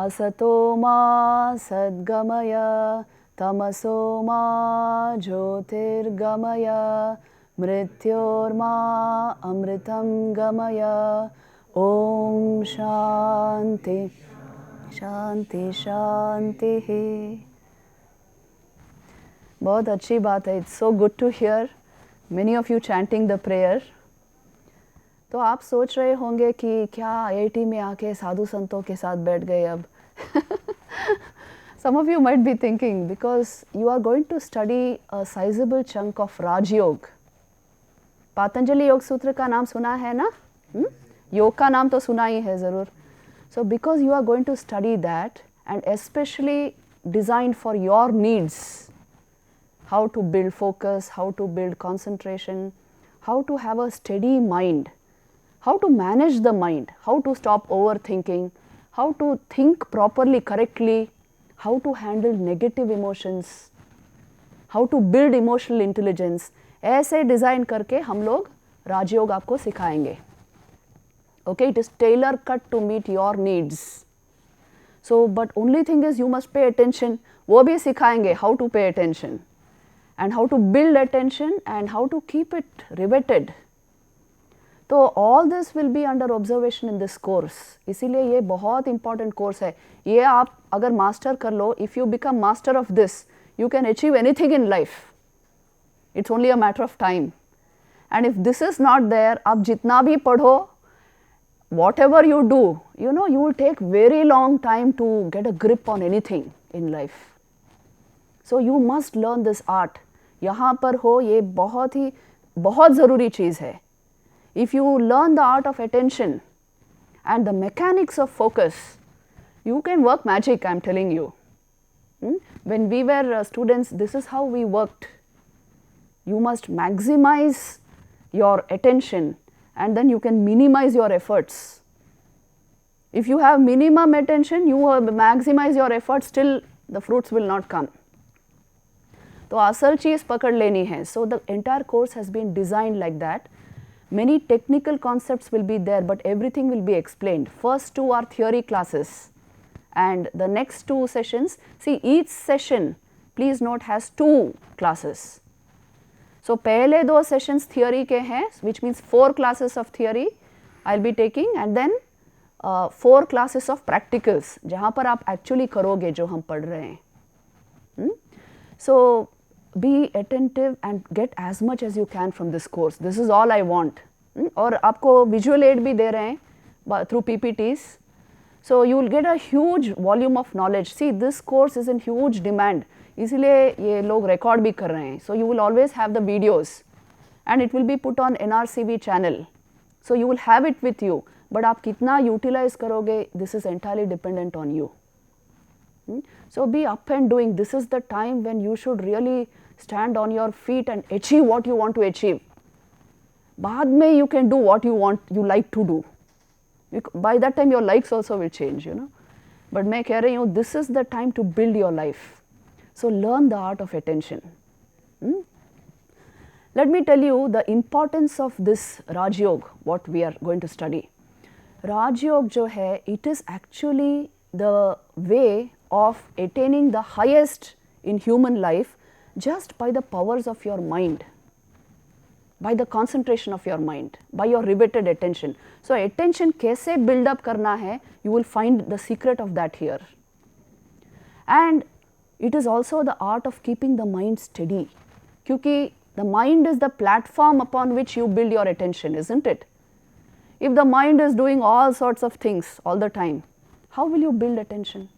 Asato ma sadgamaya tamaso ma jyotirgamaya mrityorma amritam gamaya. Om Shanti Shanti Shanti. बहुत अच्छी बात है. It's so good to hear many of you chanting the prayer. तो आप सोच रहे होंगे कि क्या IIT में आके साधु संतों के साथ बैठ गए अब. Some of you might be thinking because you are going to study a sizable chunk of Raj Yoga. Patanjali योग सूत्र का नाम सुना है ना? योग का नाम तो सुना ही है ज़रूर. So because you are going to study that and especially designed for your needs, how to build focus, how to build concentration, how to have a steady mind, how to manage the mind, how to stop overthinking, how to think properly, correctly, how to handle negative emotions, how to build emotional intelligence. ऐसे design करके हम लोग राजयोग आपको सिखाएंगे. Okay, it is tailor cut to meet your needs. So, but only thing is you must pay attention. वो भी सिखाएंगे how to pay attention and how to build attention and how to keep it riveted. तो all this will be under observation in this course. इसीलिए ये बहुत important course है. ये आप अगर master कर लो, if you become master of this, you can achieve anything in life. It's only a matter of time. And if this is not there, आप जितना भी पढ़ो, whatever you do, you know, you will take very long time to get a grip on anything in life. So you must learn this art. यहाँ पर हो ये बहुत ज़रूरी चीज़ है. If you learn the art of attention and the mechanics of focus, you can work magic, I am telling you. When we were students, this is how we worked. You must maximize your attention and then you can minimize your efforts. If you have minimum attention, you maximize your efforts, still the fruits will not come. तो असल चीज़ पकड़ लेनी है. So the entire course has been designed like that. Many technical concepts will be there, but everything will be explained. First two are theory classes and the next two sessions, see each session, please note, has 2 classes. So पहले 2 sessions theory के हैं, which means 4 classes of theory I'll be taking and then 4 classes of practicals, जहाँ पर आप actually करोगे जो हम पढ़ रहे हैं. So be attentive and get as much as you can from this course. This is all I want. और आपको visual aid भी दे रहे हैं through PPTs. So you will get a huge volume of knowledge. See, this course is in huge demand. इसीलिए ये लोग record भी कर रहे हैं. So you will always have the videos and it will be put on NRCVEE channel. So you will have it with you. But आप कितना utilize करोगे, this is entirely dependent on you. So be up and doing. This is the time when you should really stand on your feet and achieve what you want to achieve. बाद में you can do what you like to do. By that time your likes also will change, you know. But मैं कह रही हूँ, this is the time to build your life. So learn the art of attention. Let me tell you the importance of this Raj Yoga, what we are going to study. Raj Yoga जो है, it is actually the way of attaining the highest in human life just by the powers of your mind, by the concentration of your mind, by your riveted attention. So attention कैसे build up करना है, you will find the secret of that here. And it is also the art of keeping the mind steady, क्योंकि the mind is the platform upon which you build your attention, isn't it? If the mind is doing all sorts of things all the time, how will you build attention?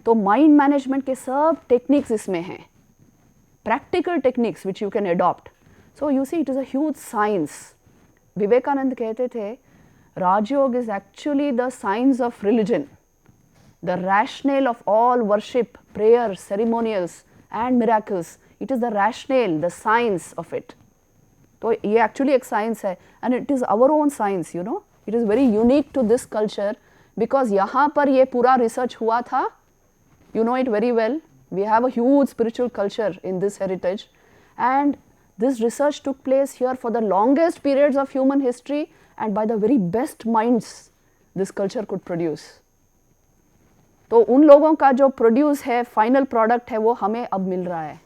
तो mind management के सब techniques इसमें हैं, practical techniques which you can adopt. So you see, it is a huge science. Vivekananda कहते थे, Raj Yoga is actually the science of religion, the rationale of all worship, prayers, ceremonials and miracles. It is the rationale, the science of it. तो ये actually एक science है and it is our own science, you know. It is very unique to this culture because यहाँ पर ये पूरा research हुआ था. You know it very well. We have a huge spiritual culture in this heritage and this research took place here for the longest periods of human history and by the very best minds this culture could produce. तो उन लोगों का जो produce है, final product है, वो हमें अब मिल रहा है.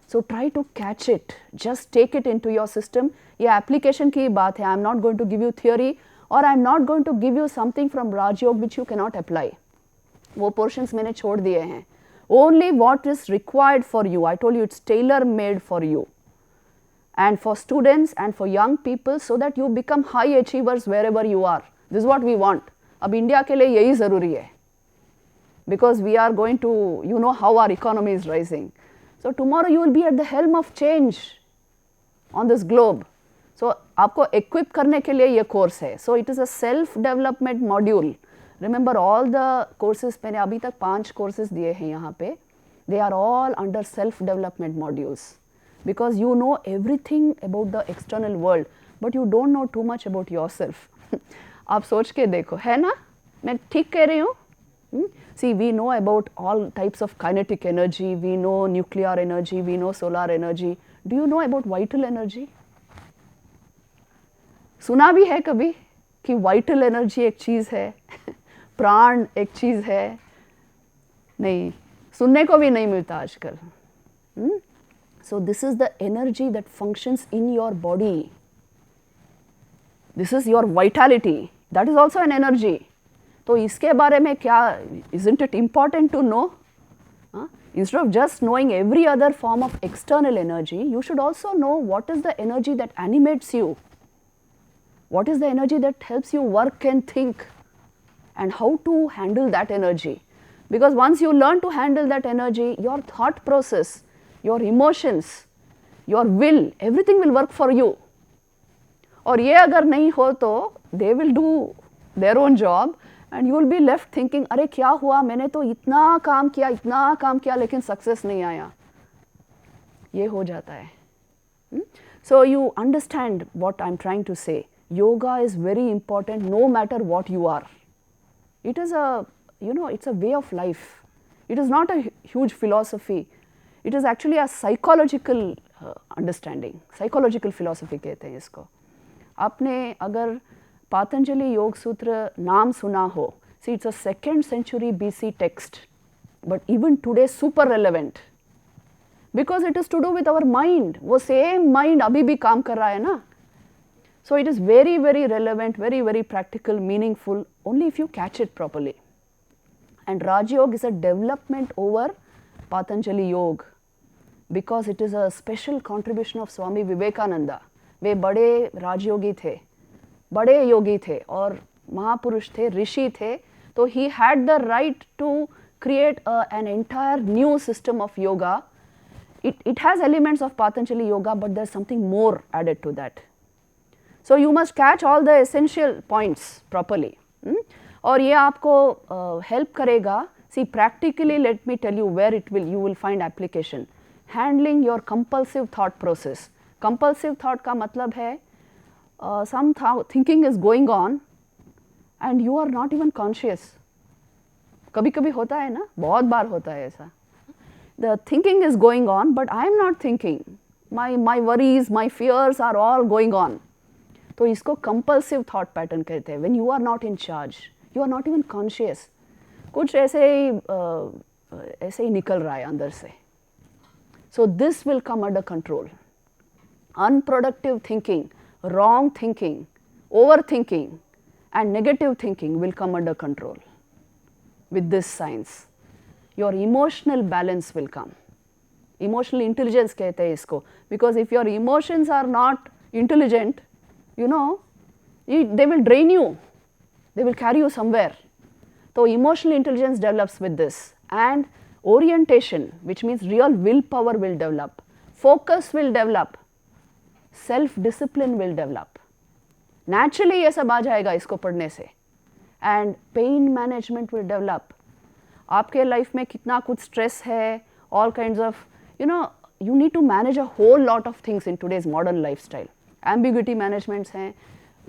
So try to catch it, just take it into your system. ये application की बात है. I am not going to give you theory or I am not going to give you something from Raj Yoga which you cannot apply. वो portions मैंने छोड़ दिए हैं. Only what is required for you. I told you it's tailor made for you and for students and for young people so that you become high achievers wherever you are. This is what we want. अब India के लिए यही ज़रूरी है. Because we are going to, you know how our economy is rising. So tomorrow you will be at the helm of change on this globe. So आपको equip करने के लिए ये course है. So it is a self development module. Remember all the courses, मैंने अभी तक 5 courses दिए हैं यहाँ पे. They are all under self development modules. Because you know everything about the external world, but you don't know too much about yourself. आप सोच के देखो, है ना? मैं ठीक कह रही हूँ? See, we know about all types of kinetic energy, we know nuclear energy, we know solar energy. Do you know about vital energy? सुना भी है कभी कि vital energy एक चीज़ है, प्राण एक चीज़ है? नहीं, सुनने को भी नहीं मिलता आजकल. So this is the energy that functions in your body. This is your vitality. That is also an energy. तो इसके बारे में क्या, isn't it important to know? Instead of just knowing every other form of external energy, you should also know what is the energy that animates you. What is the energy that helps you work and think, and how to handle that energy. Because once you learn to handle that energy, your thought process, your emotions, your will, everything will work for you. और ये अगर नहीं हो तो they will do their own job. And you will be left thinking, अरे क्या हुआ, मैंने तो इतना काम किया लेकिन सक्सेस नहीं आया. ये हो जाता है. So you understand what I am trying to say. Yoga is very important no matter what you are. It is a, you know, it's a way of life. It is not a huge philosophy. It is actually a psychological understanding. Psychological philosophy कहते हैं इसको. आपने अगर Patanjali Yoga Sutra नाम सुना हो, see it's a 2nd century BC text, but even today super relevant because it is to do with our mind. वो same mind अभी भी काम कर रहा है ना. So it is very very relevant, very very practical, meaningful only if you catch it properly. And Raj Yoga is a development over Patanjali Yoga because it is a special contribution of Swami Vivekananda. वे बड़े राजयोगी थे, बड़े योगी थे और महापुरुष थे, ऋषि थे. तो he had the right to create an entire new system of yoga. It has elements of Patanjali yoga, but there's something more added to that. So you must catch all the essential points properly. और ये आपको help करेगा. See, practically let me tell you where you will find application. Handling your compulsive thought process. Compulsive thought का मतलब है some thinking is going on and you are not even conscious. कभी कभी होता है ना, बहुत बार होता है ऐसा. The thinking is going on but I am not thinking. My worries, my fears are all going on. तो इसको compulsive thought pattern कहते हैं. When you are not in charge, you are not even conscious. कुछ ऐसे ही निकल रहा है अंदर से. So this will come under control. Unproductive thinking, wrong thinking, overthinking and negative thinking will come under control with this science. Your emotional balance will come. Emotional intelligence कहते हैं इसको. Because if your emotions are not intelligent, you know, they will drain you. They will carry you somewhere. So emotional intelligence develops with this. And orientation, which means real willpower will develop. Focus will develop. Self-discipline will develop. Naturally ये सब आ जाएगा इसको पढ़ने से. And pain management will develop. आपके life में कितना कुछ स्ट्रेस है, all kinds of, you know, you need to manage a whole lot of things in today's modern lifestyle. Ambiguity managements हैं,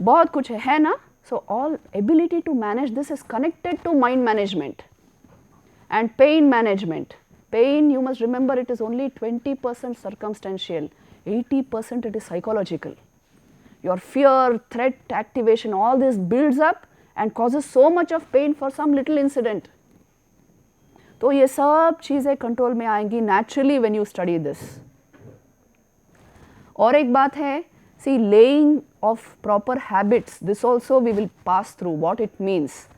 बहुत कुछ है ना? So all ability to manage this is connected to mind management. And pain management. Pain, you must remember, it is only 20% circumstantial. 80% it is psychological. Your fear, threat activation, all this builds up and causes so much of pain for some little incident. तो ये सब चीज़ें control में आएंगी naturally when you study this. और एक बात है, see, laying of proper habits, this also we will pass through what it means,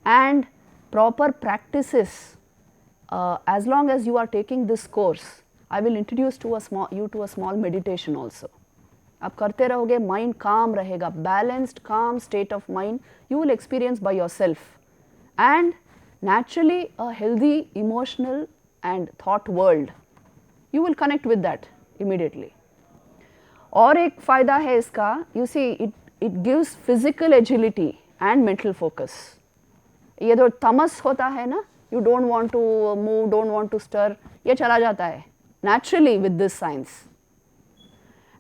and proper practices. As long as you are taking this course, I will introduce you to a small meditation also. आप करते रहोगे, mind calm रहेगा, balanced calm state of mind you will experience by yourself, and naturally a healthy emotional and thought world, you will connect with that immediately. और एक फ़ायदा है इसका, you see, it gives physical agility and mental focus. ये जो तमस होता है ना, you don't want to move, don't want to stir, ये चला जाता है naturally with this science.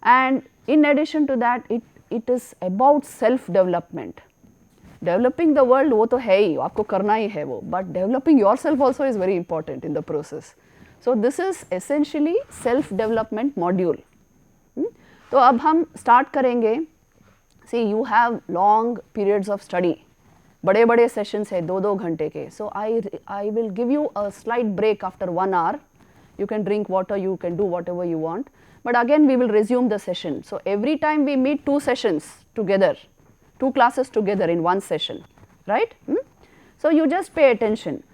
And in addition to that, it is about self development. Developing the world वो तो है ही, आपको करना ही है वो, but developing yourself also is very important in the process. So this is essentially self development module. तो अब हम start करेंगे. See, you have long periods of study, बड़े बड़े sessions है 2-2 घंटे के. So I will give you a slight break after 1 hour. You can drink water, you can do whatever you want. But again we will resume the session. So every time we meet 2 sessions together, 2 classes together in 1 session, right? So you just pay attention.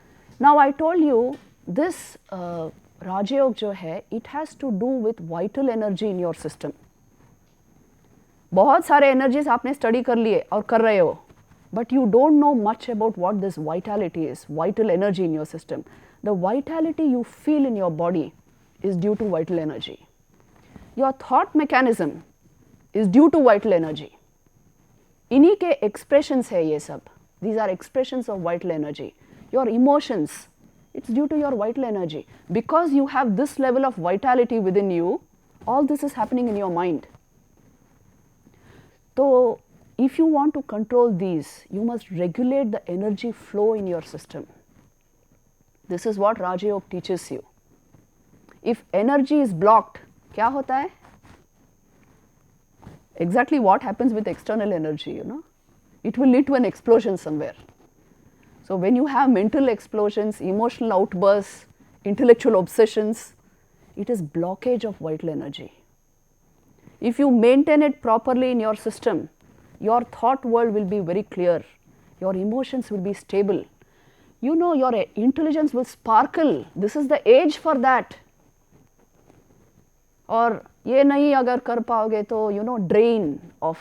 Now I told you this Raj Yoga जो है, it has to do with vital energy in your system. बहुत सारे energies आपने study कर लिए और कर रहे हो, but you don't know much about what this vitality is, vital energy in your system. The vitality you feel in your body is due to vital energy. Your thought mechanism is due to vital energy. इन्हीं के expressions है ये सब. These are expressions of vital energy. Your emotions, it's due to your vital energy. Because you have this level of vitality within you, all this is happening in your mind. So if you want to control these, you must regulate the energy flow in your system. This is what Raj Yoga teaches you. If energy is blocked, क्या होता है? Exactly what happens with external energy, you know? It will lead to an explosion somewhere. So when you have mental explosions, emotional outbursts, intellectual obsessions, it is blockage of vital energy. If you maintain it properly in your system, your thought world will be very clear. Your emotions will be stable. You know, your intelligence will sparkle. This is the age for that. और ये नहीं अगर कर पाओगे तो you know drain of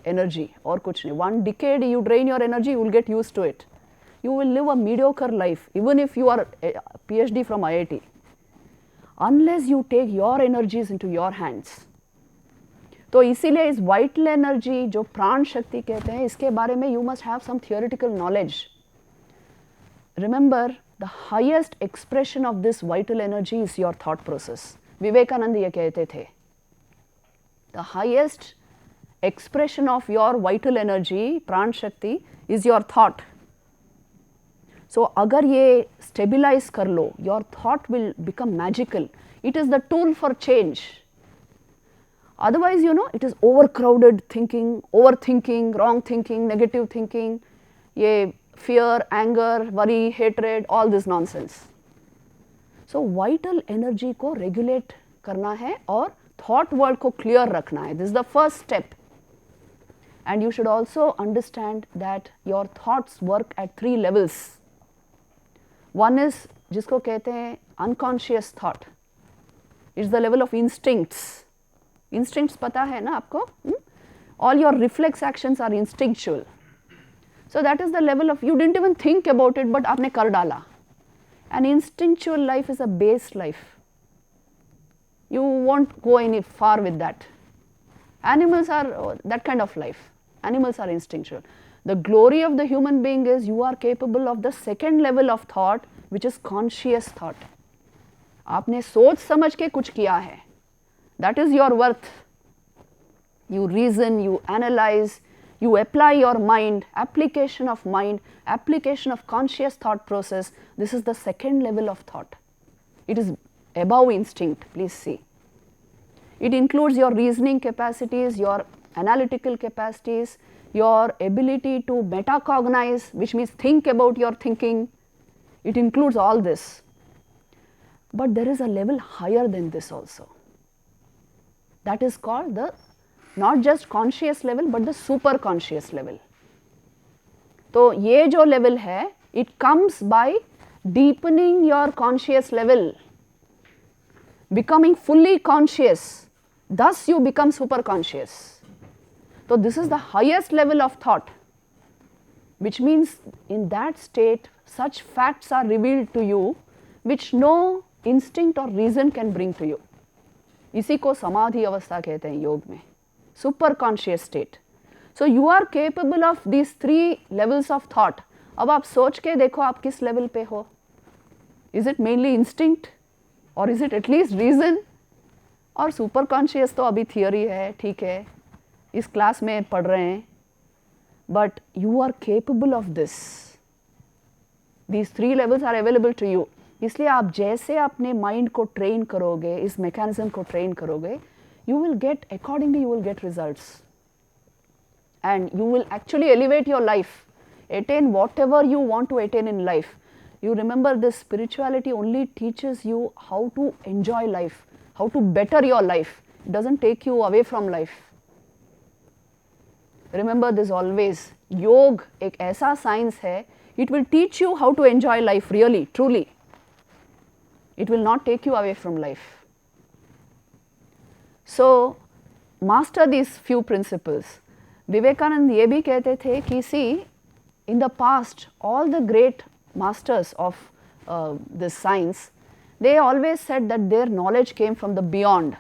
energy और कुछ नहीं. 1 decade you drain your energy, you will get used to it. You will live a mediocre life even if you are a PhD from IIT. Unless you take your energies into your hands. तो इसीलिए इस vital energy जो प्राण शक्ति कहते हैं, इसके बारे में you must have some theoretical knowledge. Remember, the highest expression of this vital energy is your thought process. Vivekananda ये कहते थे, the highest expression of your vital energy, प्राण शक्ति, is your thought. So अगर ये stabilize कर लो, your thought will become magical. It is the tool for change. Otherwise, you know, it is overcrowded thinking, overthinking, wrong thinking, negative thinking, ये fear, anger, worry, hatred, all this nonsense. So vital energy को regulate करना है और thought world को clear रखना है. This is the first step. And you should also understand that your thoughts work at 3 levels. One is जिसको कहते हैं unconscious thought. It's the level of instincts. Instincts पता है ना आपको? All your reflex actions are instinctual. So that is the level of, you didn't even think about it, but आपने कर डाला. An instinctual life is a base life. You won't go any far with that. Animals are that kind of life. Animals are instinctual. The glory of the human being is you are capable of the second level of thought, which is conscious thought. आपने सोच समझ के कुछ किया है. That is your worth. You reason, you analyze, you apply your mind, application of conscious thought process. This is the second level of thought. It is above instinct, please see. It includes your reasoning capacities, your analytical capacities, your ability to metacognize, which means think about your thinking. It includes all this. But there is a level higher than this also. That is called the not just conscious level but the super conscious level. तो ये जो level है, it comes by deepening your conscious level, becoming fully conscious. Thus you become super conscious. So this is the highest level of thought, which means in that state such facts are revealed to you which no instinct or reason can bring to you. इसी को समाधि अवस्था कहते हैं योग में, super conscious state. So you are capable of these 3 levels of thought. अब आप सोच के देखो आप किस level पे हो. Is it mainly instinct or is it at least reason? और super conscious तो अभी theory है, ठीक है, इस क्लास में पढ़ रहे हैं, but you are capable of this. These 3 levels are available to you. इसलिए आप जैसे अपने माइंड को ट्रेन करोगे, इस मैकेनिज्म को ट्रेन करोगे, you will get accordingly you will get results and you will actually elevate your life, attain whatever you want to attain in life. You remember this spirituality only teaches you how to enjoy life, how to better your life. It doesn't take you away from life. Remember this always. योग एक ऐसा science है, it will teach you how to enjoy life really, truly. It will not take you away from life. So, master these few principles. Vivekananda ये भी कहते थे कि see, in the past, all the great masters of this science, they always said that their knowledge came from the beyond.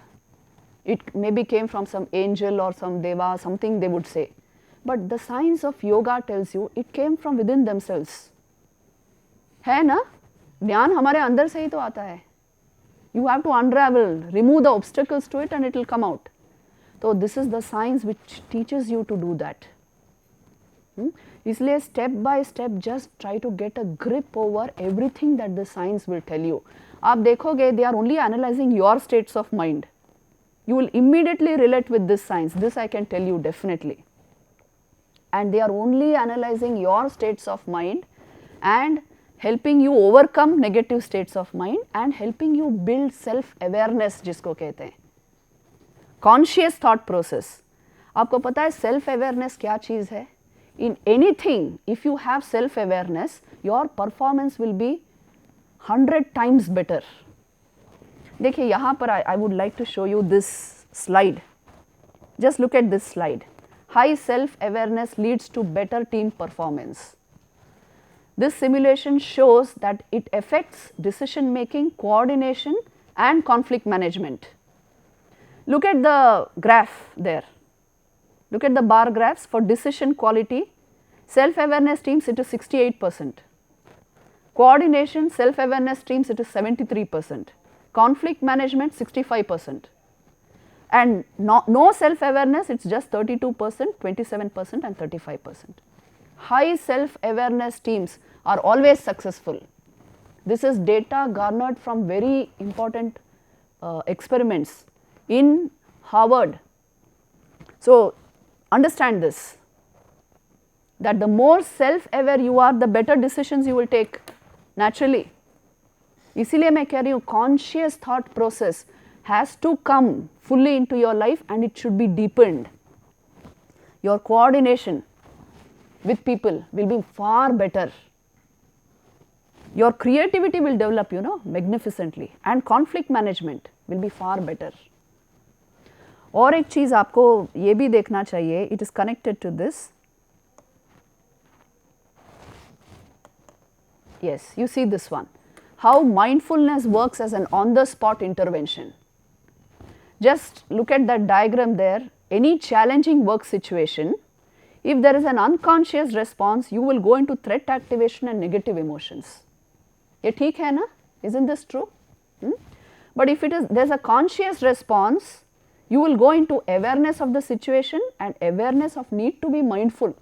It maybe came from some angel or some deva, something they would say. But the science of yoga tells you it came from within themselves. है ना? ज्ञान हमारे अंदर से ही तो आता है. You have to unravel, remove the obstacles to it and it will come out. So this is the science which teaches you to do that. इसलिए step by step just try to get a grip over everything that the science will tell you. आप देखोगे they are only analyzing your states of mind. You will immediately relate with this science. This I can tell you definitely. And they are only analyzing your states of mind and helping you overcome negative states of mind and helping you build self-awareness जिसको कहते हैं. Conscious thought process. आपको पता है self-awareness क्या चीज़ है? In anything, if you have self-awareness, your performance will be 100 times better. देखिए यहाँ पर I would like to show you this slide. Just look at this slide. High self-awareness leads to better team performance. This simulation shows that it affects decision making, coordination and conflict management. Look at the graph there. Look at the bar graphs for decision quality. Self-awareness teams it is 68%. Coordination, self-awareness teams it is 73%. Conflict management 65%. And no self-awareness it's just 32%, 27% and 35%. High self-awareness teams are always successful. This is data garnered from very important experiments in Harvard. So understand this, that the more self-aware you are, the better decisions you will take naturally. इसीलिए मैं कह रही हूँ conscious thought process has to come fully into your life and it should be deepened. Your coordination with people will be far better. Your creativity will develop, magnificently and conflict management will be far better. और एक चीज़ आपको ये भी देखना चाहिए, it is connected to this. Yes, you see this one. How mindfulness works as an on-the-spot intervention. Just look at that diagram there. Any challenging work situation, if there is an unconscious response, you will go into threat activation and negative emotions. ये ठीक है ना? Isn't this true? But if there's a conscious response, you will go into awareness of the situation and awareness of need to be mindful.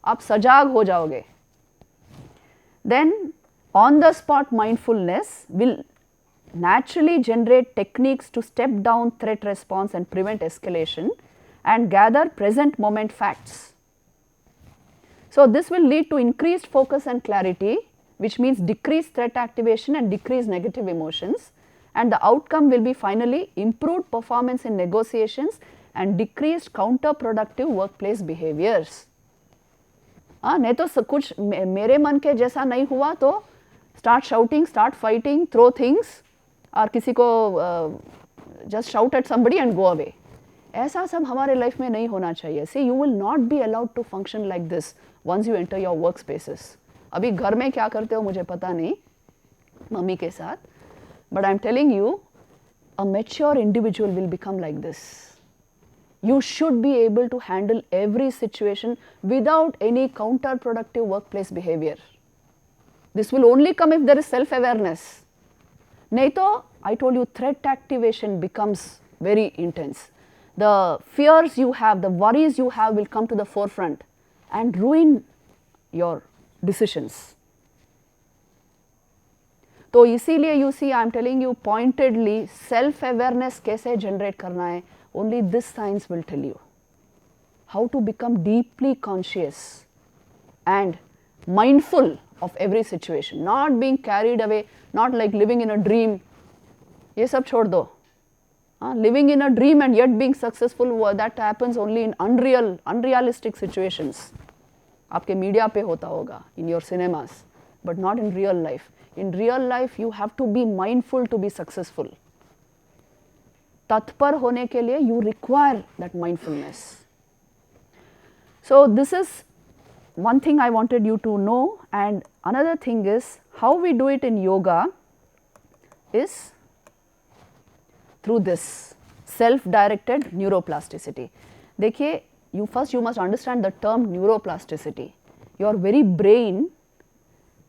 आप सजाग हो जाओगे. Then on the spot mindfulness will naturally generate techniques to step down threat response and prevent escalation and gather present moment facts. So this will lead to increased focus and clarity, which means decreased threat activation and decreased negative emotions, and the outcome will be finally improved performance in negotiations and decreased counterproductive workplace behaviors. नहीं तो कुछ मेरे मन के जैसा नहीं हुआ तो start shouting, start fighting, throw things, और किसी को just shout at somebody and go away. ऐसा सब हमारे लाइफ में नहीं होना चाहिए. See, you will not be allowed to function like this once you enter your workspaces. अभी घर में क्या करते हो मुझे पता नहीं, मम्मी के साथ, but I'm telling you, a mature individual will become like this. You should be able to handle every situation without any counterproductive workplace behavior. This will only come if there is self-awareness. नहीं तो, I told you, threat activation becomes very intense. The fears you have, the worries you have will come to the forefront and ruin your decisions. तो इसीलिए you see, I am telling you pointedly, self-awareness कैसे generate करना है, only this science will tell you. How to become deeply conscious and mindful of every situation, not being carried away, not like living in a dream. ये सब छोड़ दो. Living in a dream and yet being successful, that happens only in unrealistic situations. आपके media पे होता होगा, in your cinemas, but not in real life. In real life, you have to be mindful to be successful. तत्पर होने के लिए you require that mindfulness. So this is one thing I wanted you to know, and another thing is how we do it in yoga is through this self-directed neuroplasticity. देखिए, you must understand the term neuroplasticity. Your very brain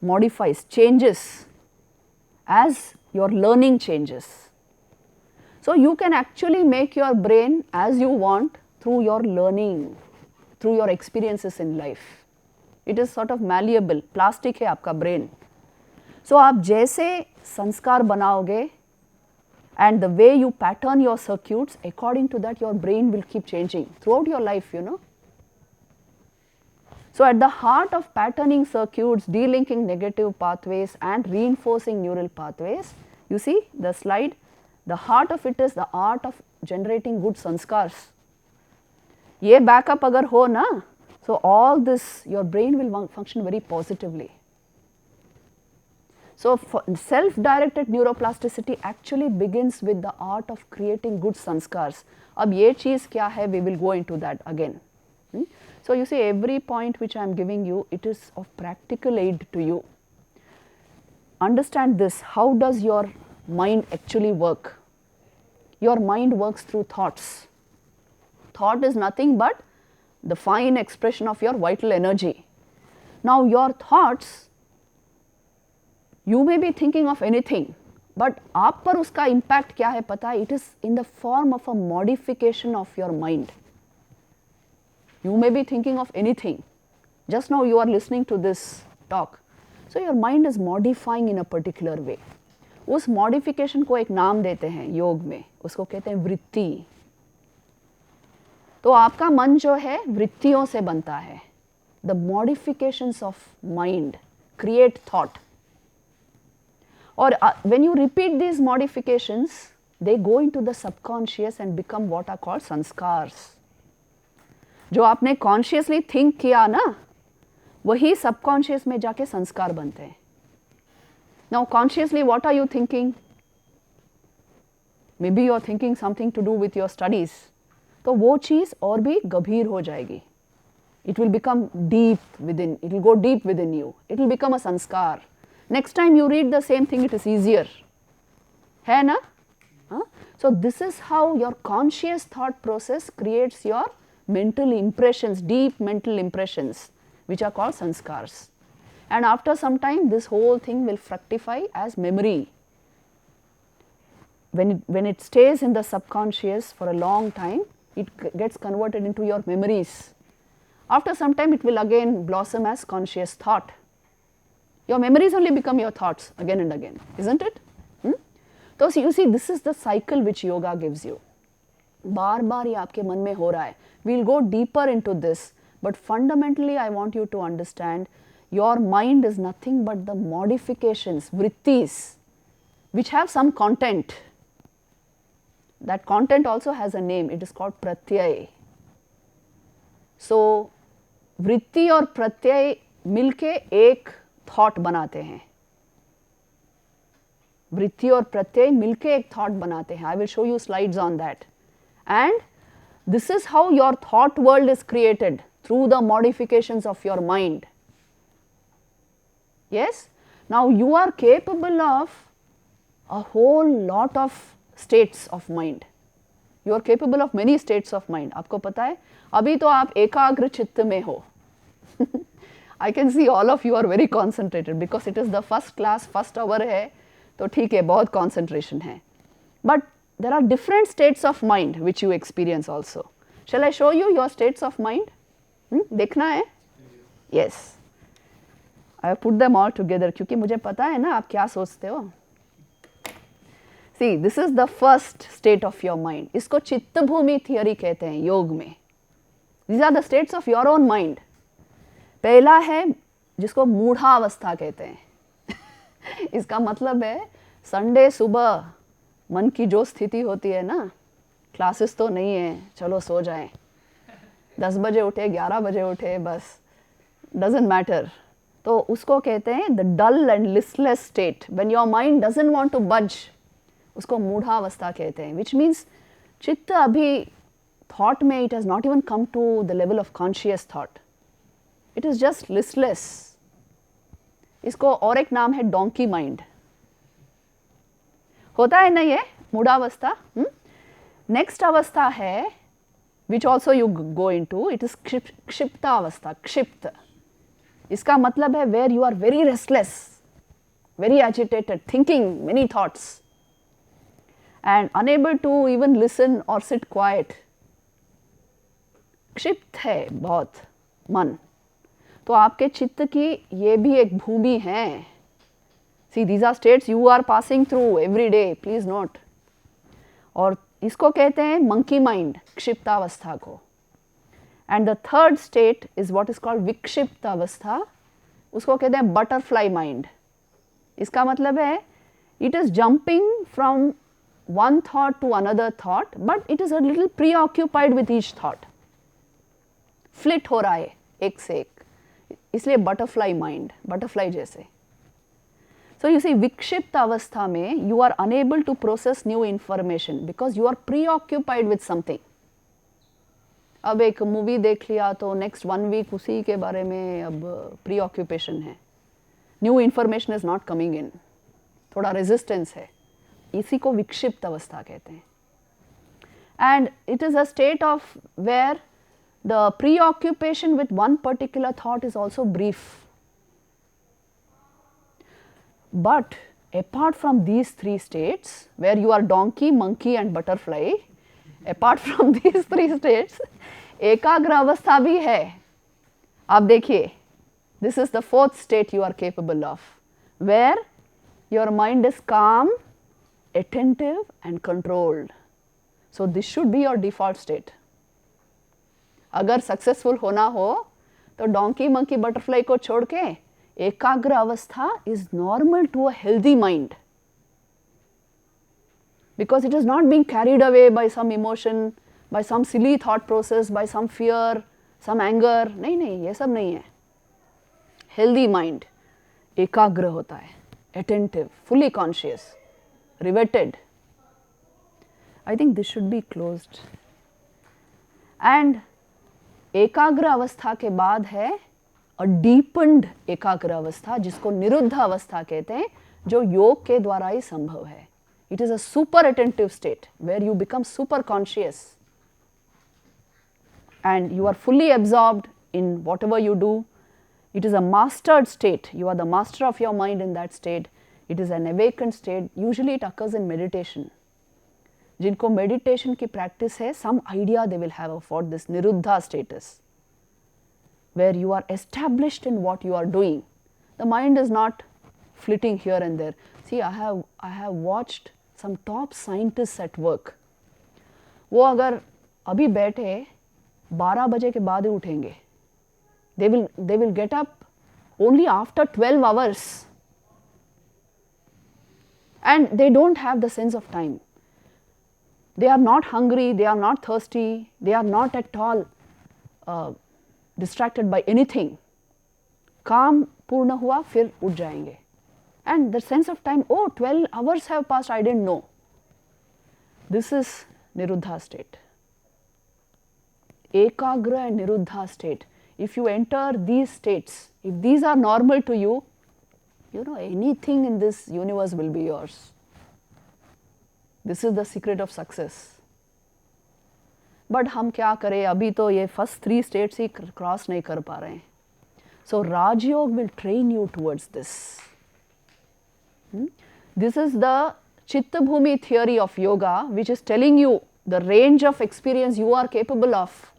modifies, changes as your learning changes. So you can actually make your brain as you want through your learning, through your experiences in life. It is sort of malleable, plastic है आपका brain. So आप जैसे संस्कार बनाओगे, and the way you pattern your circuits, according to that your brain will keep changing throughout your life, you know. So at the heart of patterning circuits, delinking negative pathways and reinforcing neural pathways, you see the slide, the heart of it is the art of generating good sanskars. ये backup अगर हो ना, so all this, your brain will function very positively. So self-directed neuroplasticity actually begins with the art of creating good sanskars. अब ये चीज़ क्या है, we will go into that again. So you see, every point which I am giving you, it is of practical aid to you. Understand this, how does your mind actually work? Your mind works through thoughts. Thought is nothing but the fine expression of your vital energy. Now your thoughts, you may be thinking of anything, but आप पर उसका impact क्या है पता है? It is in the form of a modification of your mind. You may be thinking of anything. Just now you are listening to this talk. So your mind is modifying in a particular way. उस modification को एक नाम देते हैं योग में, उसको कहते हैं वृत्ति. तो आपका मन जो है वृत्तियों से बनता है. The modifications of mind create thought. Or when you repeat these modifications, they go into the subconscious and become what are called sanskars. जो आपने consciously think किया ना, वही subconscious में जाके संस्कार बनते हैं. Now consciously what are you thinking? Maybe you are thinking something to do with your studies. तो वो चीज़ और भी गंभीर हो जाएगी. It will become deep within, it will go deep within you. It will become a sanskar. Next time you read the same thing, it is easier. है ना? So this is how your conscious thought process creates your mental impressions, deep mental impressions, which are called sanskars. And after some time, this whole thing will fructify as memory. When it stays in the subconscious for a long time, it gets converted into your memories. After some time, it will again blossom as conscious thought. Your memories only become your thoughts again and again, isn't it? So you see, this is the cycle which yoga gives you. बार बार ये आपके मन में हो रहा है. We'll go deeper into this, but fundamentally I want you to understand your mind is nothing but the modifications, vrittis, which have some content. That content also has a name, it is called pratyay. So vritti और प्रत्यय मिलके एक thought बनाते हैं. वृत्ति और प्रत्यय मिलके एक thought बनाते हैं. I will show you slides on that. And this is how your thought world is created, through the modifications of your mind. Yes? Now you are capable of a whole lot of states of mind. You are capable of many states of mind. आपको पता है अभी तो आप एकाग्र चित्त में हो. I can see all of you are very concentrated because it is the first class, first hour है तो ठीक है बहुत concentration है. But there are different states of mind which you experience also. Shall I show you your states of mind? देखना है? Yes. I have put them all together क्योंकि मुझे पता है ना आप क्या सोचते हो. See, this is the first state of your mind. इसको चित्त भूमि theory कहते हैं योग में. These are the states of your own mind. पहला है जिसको मूढ़ावस्था कहते हैं. इसका मतलब है संडे सुबह मन की जो स्थिति होती है ना, क्लासेस तो नहीं है, चलो सो जाएं. 10 बजे उठे, 11 बजे उठे, बस doesn't matter. तो उसको कहते हैं the dull and listless state. When your mind doesn't want to budge, उसको मूढ़ावस्था कहते हैं. Which means चित्त अभी thought में it has not even come to the level of conscious thought. It is just listless. इसको और एक नाम है donkey mind. होता है ना ये मूढ़ावस्था. नेक्स्ट अवस्था है which also you go into, it is क्षिप्ता अवस्था. क्षिप्त इसका मतलब है where you are very restless, very agitated, thinking many thoughts and unable to even listen or sit quiet. क्षिप्त है बहुत मन. तो आपके चित्त की ये भी एक भूमि है. See, these are states you are passing through every day, please note. और इसको कहते हैं monkey mind, क्षिप्तावस्था को. And the third state is what is called विक्षिप्तावस्था. उसको कहते हैं butterfly mind. इसका मतलब है it is jumping from one thought to another thought, but it is a little preoccupied with each thought. Flit हो रहा है एक से एक, इसलिए butterfly mind, butterfly जैसे. So you see, विक्षिप्त अवस्था में you are unable to process new information because you are preoccupied with something. अब एक मूवी देख लिया तो next 1 week उसी के बारे में अब preoccupation है. New information is not coming in. थोड़ा resistance है. इसी को विक्षिप्त अवस्था कहते हैं. And it is a state of where the preoccupation with one particular thought is also brief. But apart from these 3 states, where you are donkey, monkey and butterfly, apart from these 3 states, एकाग्र अवस्था भी है. आप देखिए, this is the 4th state you are capable of, where your mind is calm, attentive and controlled. So this should be your default state. अगर successful होना हो तो डोंकी मंकी बटरफ्लाई को छोड़ के एकाग्र अवस्था is normal to a healthy mind, because it is not being carried away by some emotion, by some silly thought process, by some fear, some anger. नहीं नहीं, ये सब नहीं है. Healthy mind एकाग्र होता है, attentive, fully conscious, riveted. I think this should be closed. And एकाग्र अवस्था के बाद है a deepened एकाग्र अवस्था, जिसको निरुद्ध अवस्था कहते हैं, जो योग के द्वारा ही संभव है. It is a super attentive state where you become super conscious and you are fully absorbed in whatever you do. It is a mastered state. You are the master of your mind in that state. It is an awakened state. Usually it occurs in meditation. जिनको meditation की practice है, some idea they will have of what this niruddha status, where you are established in what you are doing. The mind is not flitting here and there. See, I have watched some top scientists at work. वो अगर अभी बैठे 12 बजे के बाद ही उठेंगे, they will get up only after 12 hours, and they don't have the sense of time. They are not hungry, they are not thirsty, they are not at all distracted by anything. काम पूर्ण हुआ फिर उठ जाएंगे, and the sense of time, oh 12 hours have passed, I didn't know. This is Nirudha state. Ekagra and Nirudha state. If you enter these states, if these are normal to you, you know, anything in this universe will be yours. This is the secret of success. But हम क्या करें, अभी तो ये first 3 states ही cross नहीं कर पा रहे हैं. So Raj Yoga will train you towards this. This is the Chitta Bhumi theory of yoga, which is telling you the range of experience you are capable of.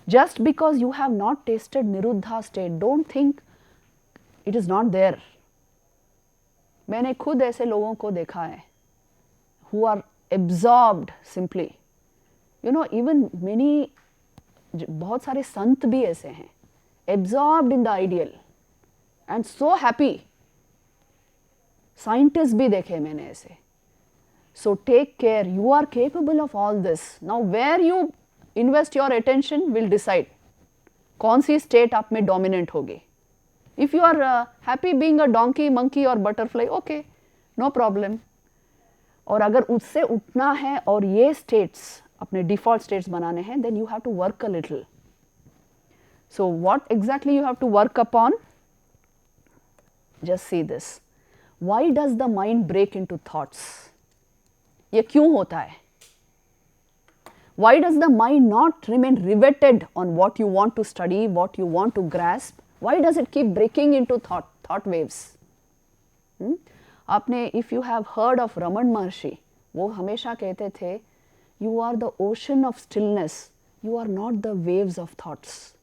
Just because you have not tasted Nirudha state, don't think it is not there. मैंने खुद ऐसे लोगों को देखा है who are absorbed simply. You know, even many, बहुत सारे संत भी ऐसे हैं, absorbed in the ideal and so happy. Scientists भी देखे मैंने ऐसे. So take care, you are capable of all this. Now where you invest your attention will decide कौन सी state आप में dominant होगी. If you are happy being a donkey, monkey or butterfly, okay, no problem. और अगर उससे उठना है और ये states अपने default states बनाने हैं, then you have to work a little. So what exactly you have to work upon? Just see this. Why does the mind break into thoughts? ये क्यों होता है? Why does the mind not remain riveted on what you want to study, what you want to grasp? Why does it keep breaking into thought waves? आपने, if you have heard of Raman Maharshi, वो हमेशा कहते थे, you are the ocean of stillness, you are not the waves of thoughts.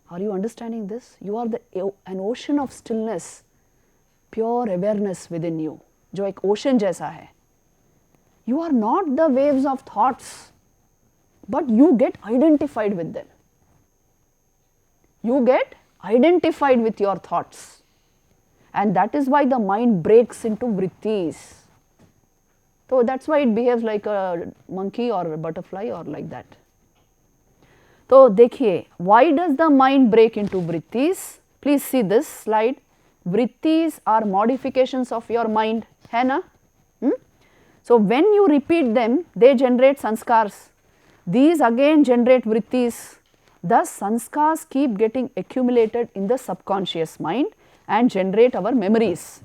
Are you understanding this? You are an ocean of stillness, pure awareness within you, जो एक ocean जैसा है. You are not the waves of thoughts, but you get identified with them. You get identified with your thoughts, and that is why the mind breaks into vrittis. So that's why it behaves like a monkey or a butterfly or like that. तो देखिए, why does the mind break into vrittis? Please see this slide. Vrittis are modifications of your mind, है ना? So when you repeat them, they generate sanskars. These again generate vrittis. Thus sanskars keep getting accumulated in the subconscious mind and generate our memories.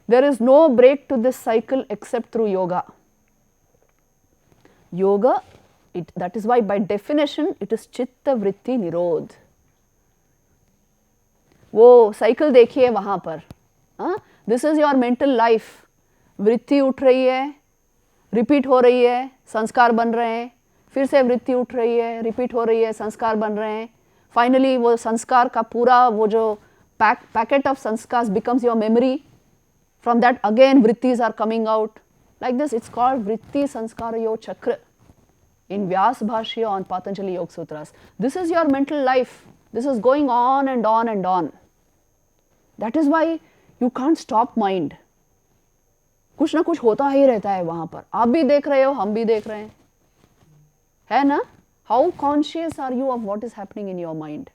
There is no break to this cycle except through yoga. Yoga, that is why by definition it is chitta vritti nirodh. वो cycle देखिए वहाँ पर. This is your mental life. वृत्ति उठ रही है, repeat हो रही है, संस्कार बन रहे हैं, फिर से वृत्ति उठ रही है, रिपीट हो रही है, संस्कार बन रहे हैं. फाइनली वो संस्कार का पूरा वो जो पैकेट ऑफ संस्कार becomes your memory. From that again वृत्तिज are coming out like this. It's called वृत्ति संस्कार योग चक्र in Vyas Bhashya on Patanjali Yoga Sutras. This is your mental life. This is going on and on and on. That is why you can't stop mind. कुछ ना कुछ होता ही रहता है वहाँ पर. आप भी देख रहे हो, हम भी देख रहे हैं, है ना? How conscious are you of what is happening in your mind?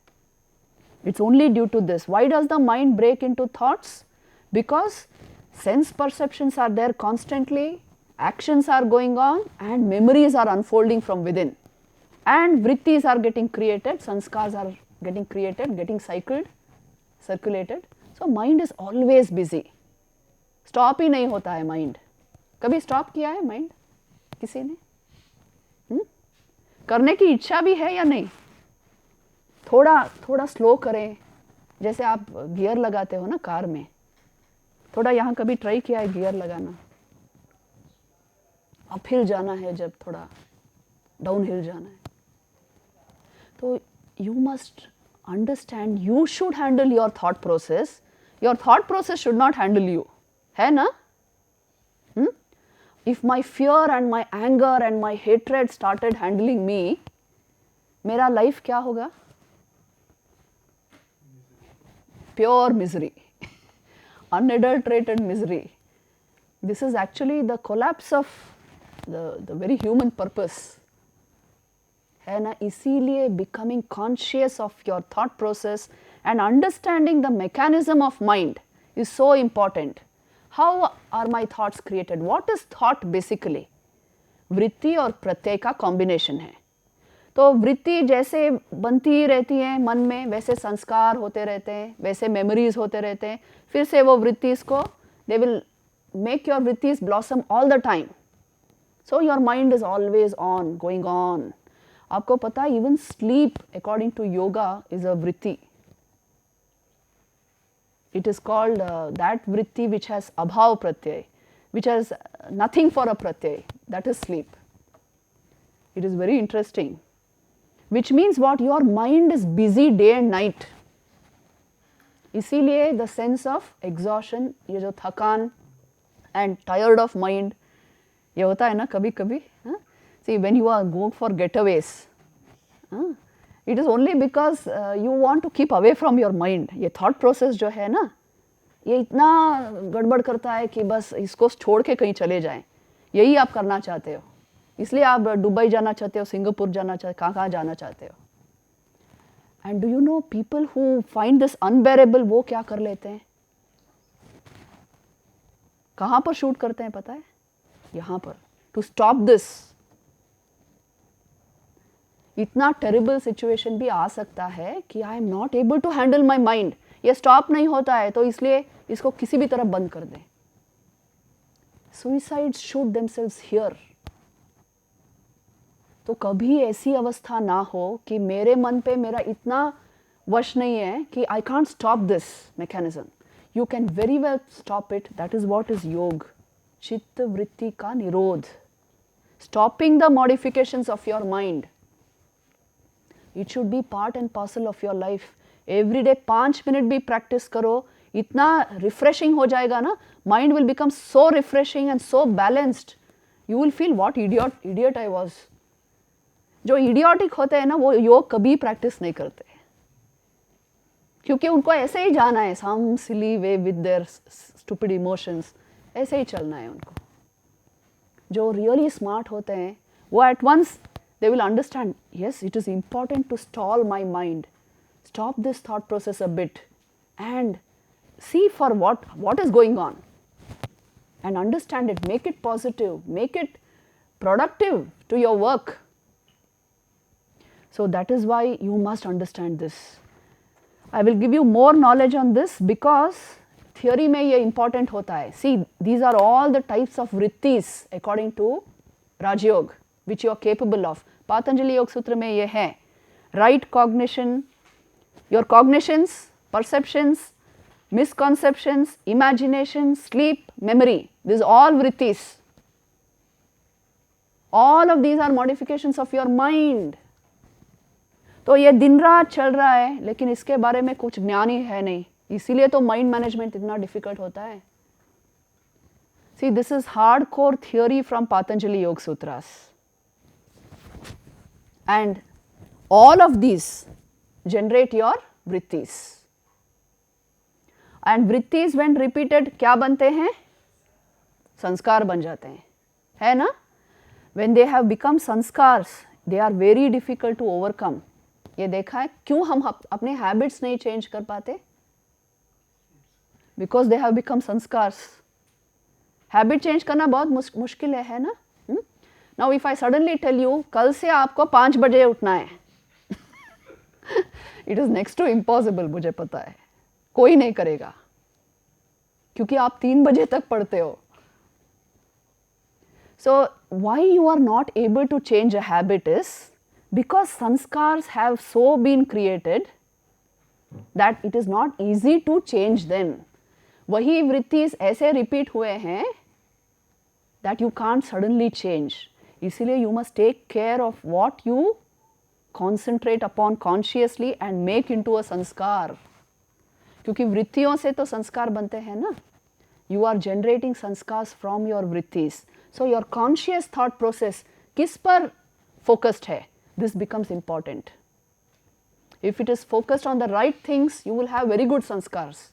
It's only due to this. Why does the mind break into thoughts? Because sense perceptions are there constantly, actions are going on, and memories are unfolding from within. And vrittis are getting created, sanskars are getting created, getting circulated. So mind is always busy. Stop ही नहीं होता है mind. कभी stop किया है mind? किसी ने? करने की इच्छा भी है या नहीं? थोड़ा स्लो करें. जैसे आप गियर लगाते हो ना कार में, थोड़ा यहाँ कभी ट्राई किया है गियर लगाना? अप हिल जाना है जब थोड़ा डाउन हिल जाना है. तो you must understand, you should handle your thought process. Your thought process should not handle you, है ना? If my fear and my anger and my hatred started handling me, मेरा लाइफ क्या होगा? Pure misery, unadulterated misery. This is actually the collapse of the very human purpose. है ना? इसीलिए becoming conscious of your thought process and understanding the mechanism of mind is so important. How are my thoughts created? What is thought basically? वृत्ति और प्रत्यय का combination है. तो वृत्ति जैसे बनती रहती है मन में, वैसे संस्कार होते रहते हैं, वैसे मेमोरीज होते रहते हैं. फिर से वो वृत्तिस को दे विल मेक योर वृत्तिस blossom all the time. So your mind is always on, going on. आपको पता है even sleep according to yoga is a वृत्ति. It is called that vritti which has abhav pratyay, which has nothing for a pratyay, that is sleep. It is very interesting. Which means what? Your mind is busy day and night. इसीलिए the sense of exhaustion, ये जो थकान and tired of mind, ये होता है ना कभी कभी. See, when you are going for getaways, it is only because you want to keep away from your mind. ये thought process जो है ना, ये इतना गड़बड़ करता है कि बस इसको छोड़ के कहीं चले जाएं. यही आप करना चाहते हो, इसलिए आप दुबई जाना चाहते हो, सिंगापुर जाना चाहते हो, कहाँ जाना चाहते हो. And do you know people who find this unbearable, वो क्या कर लेते हैं? कहाँ पर शूट करते हैं पता है? यहाँ पर. To stop this. इतना टेरिबल सिचुएशन भी आ सकता है कि I am not able to handle my mind. ये स्टॉप नहीं होता है तो इसलिए इसको किसी भी तरह बंद कर दें. Suicide shoot themselves here. तो कभी ऐसी अवस्था ना हो कि मेरे मन पे मेरा इतना वश नहीं है कि I can't stop this mechanism. You can very well stop it. That is what is योग. चित्त वृत्ति का निरोध. Stopping the modifications of your mind. It should be part and parcel of your life. Every day 5 minute भी practice करो, इतना refreshing हो जाएगा ना. Mind will become so refreshing and so balanced. You will feel what idiot I was. जो idiotic होते हैं ना वो योग कभी प्रैक्टिस नहीं करते, क्योंकि उनको ऐसे ही जाना है, some silly way with their stupid emotions. ऐसे ही चलना है उनको. जो रियली स्मार्ट होते हैं वो at once they will understand, yes, it is important to stall my mind, stop this thought process a bit and see for what is going on and understand it, make it positive, make it productive to your work. So that is why you must understand this. I will give you more knowledge on this because theory में ये important होता है. See, these are all the types of vrittis according to Raj Yoga which you are capable of. Patanjali योग सूत्र में ये है. Right cognition, your cognitions, perceptions, misconceptions, imagination, sleep, memory, this all vrittis. All of these are modifications of your mind. तो ये दिन रात चल रहा है लेकिन इसके बारे में कुछ ज्ञान ही है नहीं, इसीलिए तो माइंड मैनेजमेंट इतना डिफिकल्ट होता है. See, this is hard core theory from Patanjali Yoga Sutras. And all of these generate your vrittis. And vrittis when repeated क्या बनते हैं? संस्कार बन जाते हैं, है ना? When they have become sanskars, they are very difficult to overcome. ये देखा है क्यों हम अपने habits नहीं change कर पाते? Because they have become sanskars. Habit change करना बहुत मुश्किल है ना? Now if I suddenly tell you कल से आपको 5 बजे उठना है, it is next to impossible. मुझे पता है कोई नहीं करेगा क्योंकि आप 3 बजे तक पढ़ते हो. So why you are not able to change a habit is because sanskars have so been created that it is not easy to change them. वही वृत्तिस ऐसे repeat हुए हैं that you can't suddenly change. इसीलिए you must take care of what you concentrate upon consciously and make into a संस्कार. क्योंकि वृत्तियों से तो संस्कार बनते हैं ना. You are generating संस्कार्स from your वृत्तिस. So your conscious thought process किस पर focused है? this becomes important. If it is focused on the right things, you will have very good sanskars.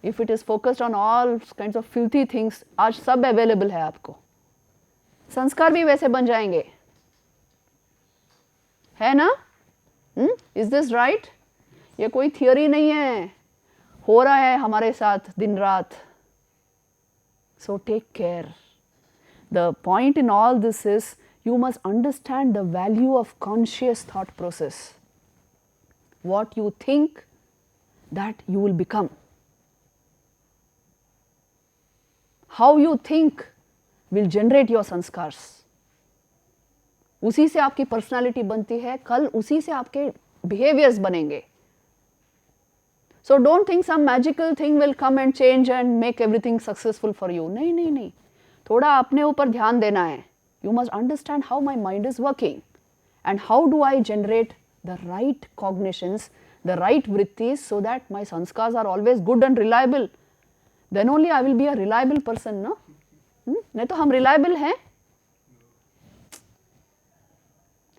If it is focused on all kinds of filthy things, आज सब available है आपको, संस्कार भी वैसे बन जाएंगे, है ना? Is this right? ये कोई थियोरी नहीं है, हो रहा है हमारे साथ दिन रात. So take care. The point in all this is you must understand the value of conscious thought process. What you think, that you will become. How you think will generate your sanskars. उसी से आपकी personality बनती है, कल उसी से आपके behaviours बनेंगे. So don't think some magical thing will come and change and make everything successful for you. नहीं नहीं नहीं, थोड़ा अपने ऊपर ध्यान देना है. You must understand how my mind is working and how do I generate the right cognitions, the right vrittis so that my sanskars are always good and reliable. Then only I will be a reliable person, no? नहीं तो हम reliable हैं.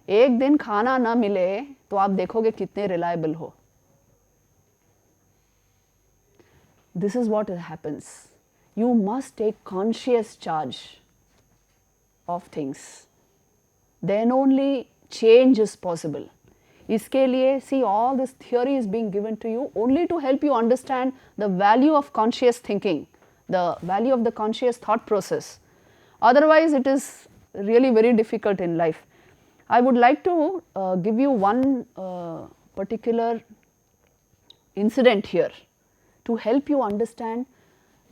एक दिन खाना ना मिले तो आप देखोगे कितने reliable हो. This is what happens. You must take conscious charge of things. Then only change is possible. इसके लिए, see, all this theory is being given to you only to help you understand the value of conscious thinking, the value of the conscious thought process. Otherwise, it is really very difficult in life. I would like to give you one particular incident here to help you understand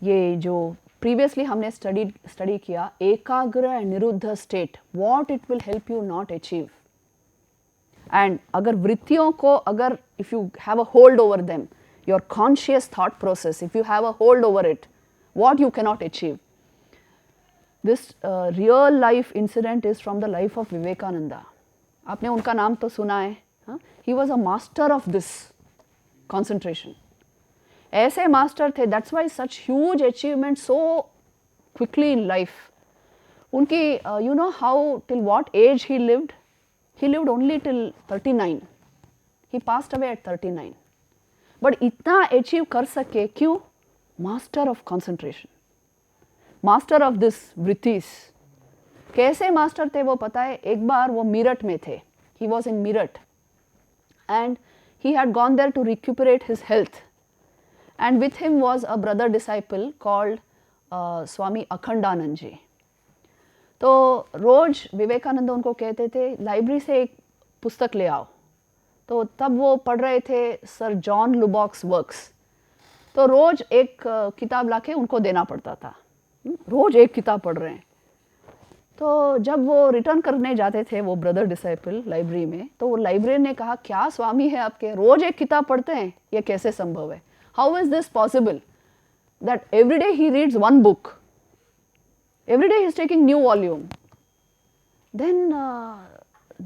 ये जो previously हमने study किया एकाग्र and निरुद्ध state, what it will help you not achieve. And अगर वृत्तियों को, अगर if you have a hold over them, your conscious thought process, if you have a hold over it, what you cannot achieve. This real life incident is from the life of Vivekananda. आपने उनका नाम तो सुना है, हाँ? He was a master of this concentration. ऐसे master थे, that's why such huge achievements so quickly in life. उनकी, you know how, till what age he lived? He lived only till 39. He passed away at 39. But इतना achieve कर सके, क्यों? Master of concentration. Master of this vrittis. कैसे master थे वो पता है? एक बार वो मीरठ में थे. He was in Meerut. And he had gone there to recuperate his health. And with him was a brother disciple called Swami Akhandanand ji. तो रोज विवेकानंद उनको कहते थे लाइब्रेरी से एक पुस्तक ले आओ. तो तब वो पढ़ रहे थे सर जॉन लुबॉक्स वर्क्स. तो रोज एक किताब लाके उनको देना पड़ता था. रोज एक किताब पढ़ रहे हैं. तो जब वो रिटर्न करने जाते थे वो ब्रदर डिसाइपल लाइब्रेरी में, तो वो लाइब्रेरियन ने कहा क्या स्वामी है आपके, रोज एक किताब पढ़ते हैं, ये कैसे संभव है? How is this possible that every day he reads one book, every day he is taking new volume. Then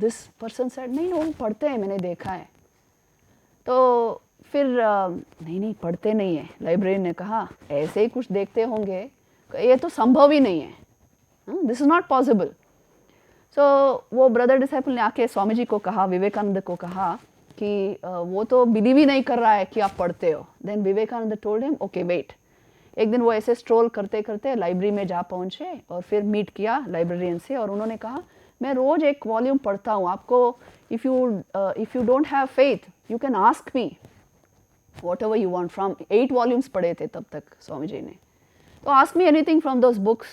this person said नहीं वो पढ़ते हैं, मैंने देखा है. तो फिर नहीं पढ़ते नहीं है. लाइब्रेरियन ने कहा ऐसे ही कुछ देखते होंगे, ये तो संभव ही नहीं है, दिस इज नॉट पॉसिबल. सो वो ब्रदर डिसाइपल ने आके स्वामी जी को कहा, विवेकानंद को कहा कि वो तो बिलीव ही नहीं कर रहा है कि आप पढ़ते हो. Then Vivekananda told him okay wait. एक दिन वो ऐसे स्ट्रोल करते करते लाइब्रेरी में जा पहुँचे और फिर मीट किया लाइब्रेरियन से, और उन्होंने कहा मैं रोज़ एक वॉल्यूम पढ़ता हूँ, आपको if you don't have faith you can ask me what ever you want. From 8 volumes पढ़े थे तब तक स्वामी जी ने. तो ask me anything from those books.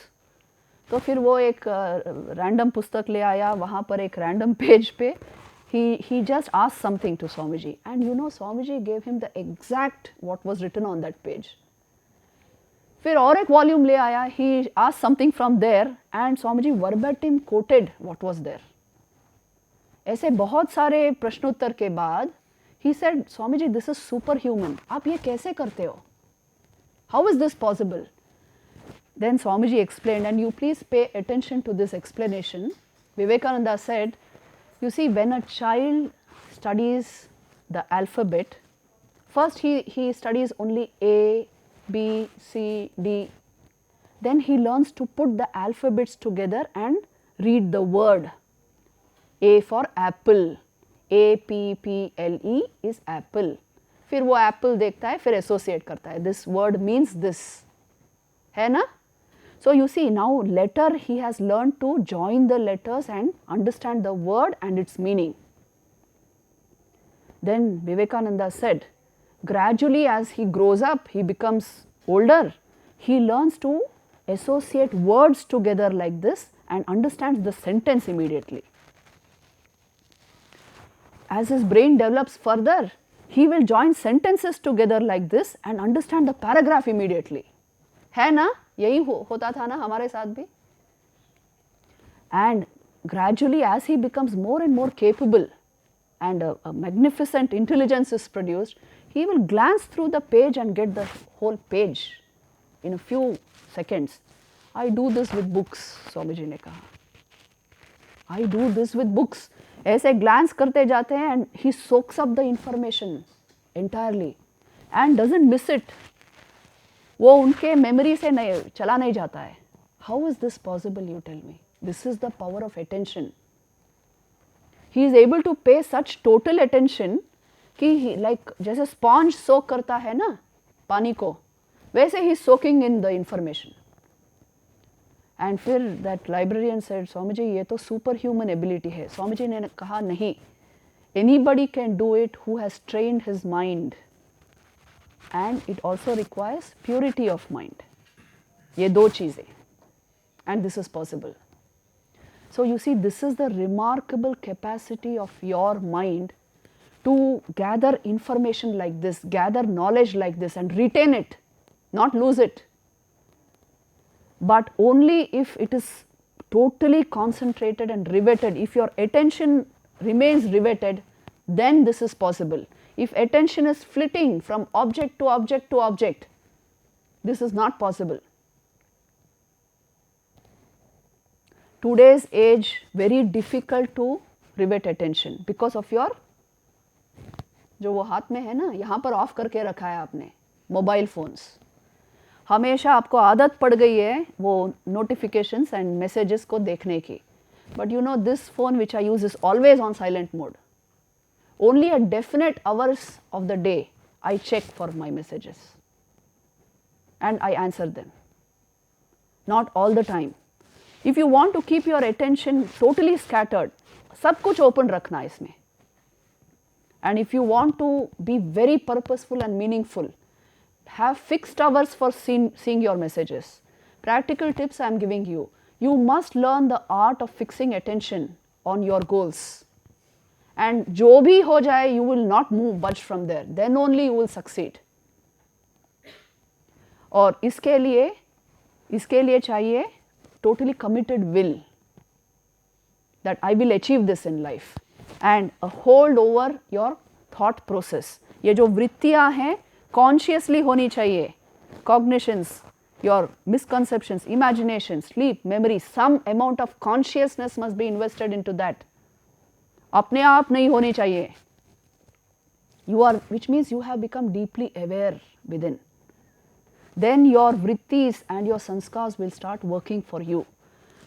तो फिर वो एक रैंडम पुस्तक ले आया. वहाँ पर एक रैंडम पेज पे he just asked something to Swami ji, and you know Swami ji gave him the exact what was written on that page. फिर और एक वॉल्यूम ले आया. He asked something from there and Swami ji verbatim quoted what was there. ऐसे बहुत सारे प्रश्नोत्तर के बाद ही said Swami ji this is superhuman, आप ये कैसे करते हो, how is this possible? Then Swami ji explained, and you please pay attention to this explanation. Vivekananda said you see when a child studies the alphabet, first he studies only A, B, C, D. Then he learns to put the alphabets together and read the word. A for apple, APPLE is apple. फिर वो apple देखता है, फिर associate करता है, this word means this, है ना? So you see, now letter, he has learned to join the letters and understand the word and its meaning. Then Vivekananda said, gradually as he grows up, he becomes older, he learns to associate words together like this and understands the sentence immediately. As his brain develops further, he will join sentences together like this and understand the paragraph immediately. है ना? यही होता था ना हमारे साथ भी. And gradually as he becomes more and more capable and a magnificent intelligence is produced, he will glance through the page and get the whole page in a few seconds. I do this with books, Swami ji ने कहा. I do this with books. ऐसे glance करते जाते हैं and he soaks up the information entirely and doesn't miss it. वो उनके memory से नहीं चला नहीं जाता है. How is this possible, you tell me? This is the power of attention. He is able to pay such total attention कि like जैसे sponge soak करता है ना पानी को, वैसे he is soaking in the information. And फिर that librarian said, Swami ji ये तो superhuman ability है. स्वामी जी ने कहा नहीं, anybody can do it who has trained his mind, and it also requires purity of mind. ये दो चीज़ें, and this is possible. So you see, this is the remarkable capacity of your mind to gather information like this, gather knowledge like this and retain it, not lose it. But only if it is totally concentrated and riveted, if your attention remains riveted, then this is possible. If attention is flitting from object to object to object, this is not possible. Today's age, very difficult to rivet attention because of your, जो वो हाथ में है ना, यहाँ पर of करके रखा है आपने, मोबाइल फोन्स. हमेशा आपको आदत पड़ गई है वो नोटिफिकेशंस एंड मैसेजेस को देखने की. But you know this phone which I use is always on silent mode. Only at definite hours of the day I check for my messages and I answer them. Not all the time. If you want to keep your attention totally scattered, सब कुछ open रखना इसमें. And if you want to be very purposeful and meaningful, have fixed hours for seeing your messages. Practical tips I am giving you. You must learn the art of fixing attention on your goals. And जो भी हो जाए, you will not move budge from there. Then only you will succeed. और इसके लिए चाहिए totally committed will that I will achieve this in life and a hold over your thought process. ये जो वृत्तियाँ हैं consciously होनी चाहिए. Cognitions, your misconceptions, imagination, sleep, memory, some amount of consciousness must be invested into that. अपने आप नहीं होनी चाहिए. You are, which means you have become deeply aware within. Then your vrittis and your sanskars will start working for you.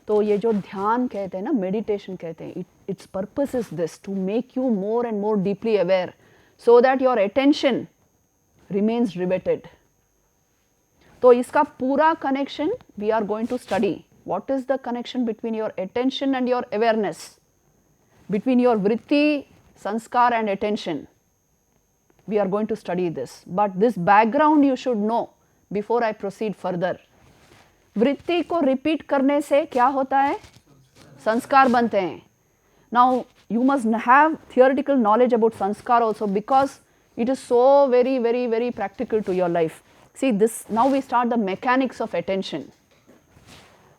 तो ये जो ध्यान कहते हैं ना, meditation कहते हैं, its purpose is this, to make you more and more deeply aware, so that your attention remains riveted. तो इसका पूरा connection we are going to study. What is the connection between your attention and your awareness? Between your vritti, sanskar and attention. We are going to study this. But this background you should know before I proceed further. वृत्ति को repeat करने से क्या होता है? संस्कार बनते हैं. Now you must have theoretical knowledge about sanskar also, because it is so very, very, very practical to your life. See this, now we start the mechanics of attention.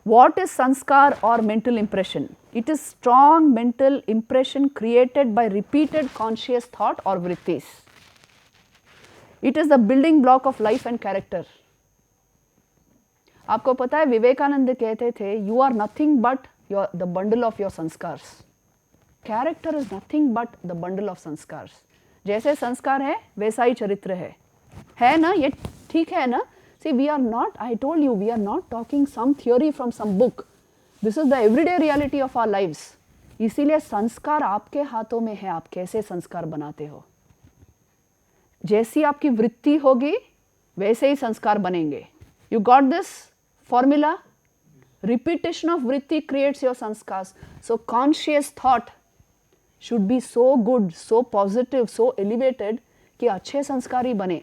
What is sanskar or mental impression? It is strong mental impression created by repeated conscious thought or vrittis. It is the building block of life and character. आपको पता है विवेकानंद कहते थे, you are nothing but the bundle of your sanskars. Character is nothing but the bundle of sanskars. जैसे संस्कार है वैसा ही चरित्र है ना? ये ठीक है ना? See, we are not, I told you, we are not talking some theory from some book. This is the everyday reality of our lives. इसीलिए संस्कार आपके हाथों में है, आप कैसे संस्कार बनाते हो। जैसी आपकी वृत्ति होगी वैसे ही संस्कार बनेंगे। You got this formula? Repetition of vritti creates your sanskars. So conscious thought should be so good, so positive, so elevated कि अच्छे संस्कार ही बने।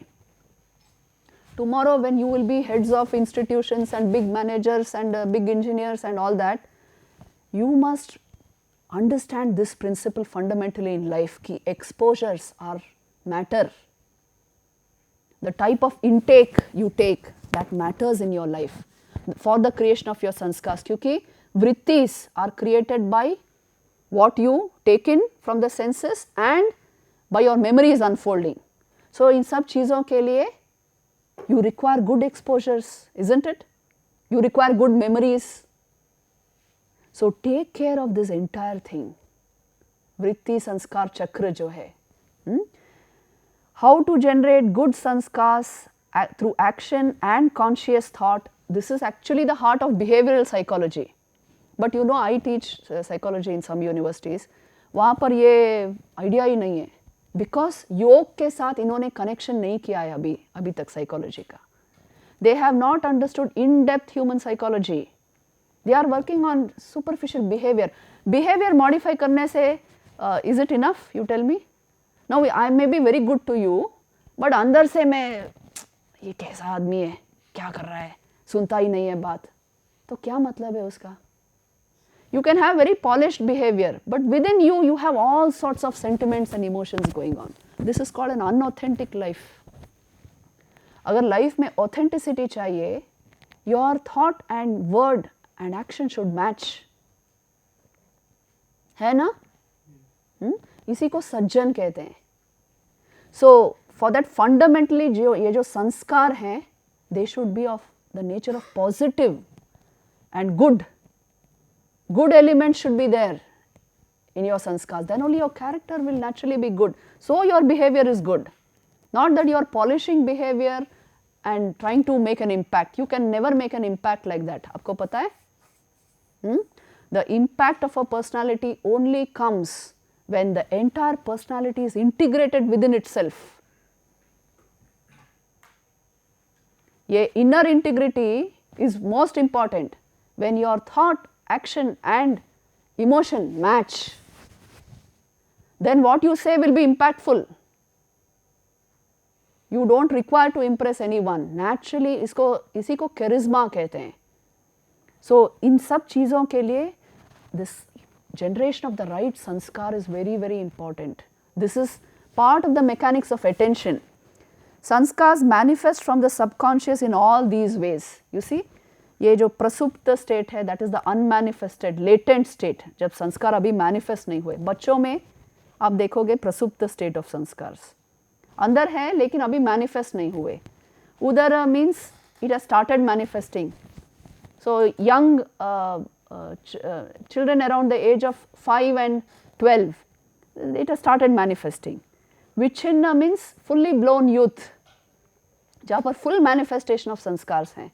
Tomorrow when you will be heads of institutions and big managers and big engineers and all that, you must understand this principle fundamentally in life कि exposures are matter. The type of intake you take that matters in your life for the creation of your sanskars, क्योंकि vrittis are created by what you take in from the senses and by your memories unfolding. So इन सब चीज़ों के लिए you require good exposures, isn't it? You require good memories. So take care of this entire thing. Vritti sanskar chakra jo hai. How to generate good sanskars through action and conscious thought. This is actually the heart of behavioral psychology. But you know, I teach psychology in some universities. वहाँ पर ये idea ही नहीं है. Because योग के साथ इन्होंने connection नहीं किया है अभी तक साइकोलॉजी का। They have not understood in depth human psychology. They are working on superficial behaviour modify करने से is it enough? You tell me. No, I may be very good to you, but अंदर से मैं ये कैसा आदमी है, क्या कर रहा है, सुनता ही नहीं है बात, तो क्या मतलब है उसका? You can have very polished behavior, but within you, you have all sorts of sentiments and emotions going on. This is called an unauthentic life. अगर life में authenticity चाहिए, your thought and word and action should match. है ना? इसी को सज्जन कहते हैं. So for that fundamentally ये जो संस्कार हैं, they should be of the nature of positive and good. Good elements should be there in your sanskars. Then only your character will naturally be good. So your behavior is good. Not that you are polishing behavior and trying to make an impact. You can never make an impact like that. आपको पता है? The impact of a personality only comes when the entire personality is integrated within itself. ये inner integrity is most important. When your thought, action and emotion match, then what you say will be impactful. You don't require to impress anyone. Naturally इसी को charisma कहते हैं. So इन सब चीज़ों के लिए this generation of the right sanskar is very very important. This is part of the mechanics of attention. Sanskars manifest from the subconscious in all these ways. You see, ये जो प्रसुप्त state है, that is the unmanifested latent state, जब संस्कार अभी manifest नहीं हुए। बच्चों में आप देखोगे प्रसुप्त स्टेट ऑफ संस्कार्स अंदर है लेकिन अभी मैनिफेस्ट नहीं हुए। उधर means it has started manifesting. So young children around the age of 5 and 12, it has started manifesting. Vichinna means fully blown youth, जहाँ पर full manifestation of sanskars हैं.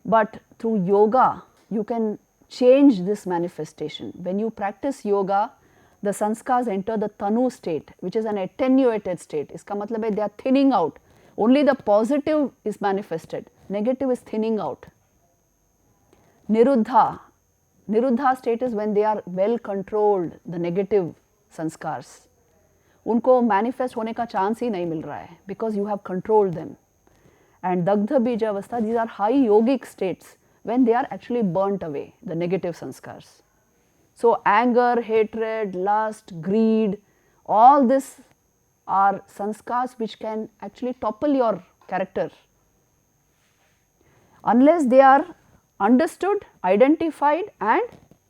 But through yoga, you can change this manifestation. When you practice yoga, the sanskars enter the tanu state, which is an attenuated state. इसका मतलब है they are thinning out. Only the positive is manifested. Negative is thinning out. Nirudha state is when they are well controlled, the negative sanskars. उनको manifest होने का chance ही नहीं मिल रहा है because you have controlled them. And Dagdha Bijavastha, these are high yogic states when they are actually burnt away, the negative sanskars. So anger, hatred, lust, greed, all this are sanskars which can actually topple your character. Unless they are understood, identified and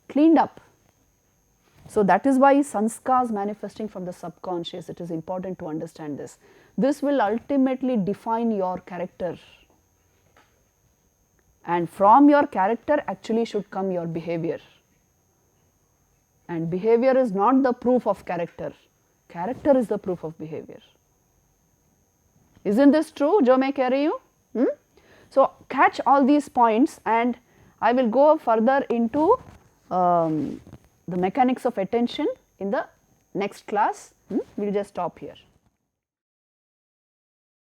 cleaned up. So that is why sanskars manifesting from the subconscious, it is important to understand this. This will ultimately define your character. And from your character actually should come your behavior. And behavior is not the proof of character. Character is the proof of behavior. Isn't this true, जो मैं कह रही हूँ? So catch all these points and I will go further into the mechanics of attention in the next class. We will just stop here.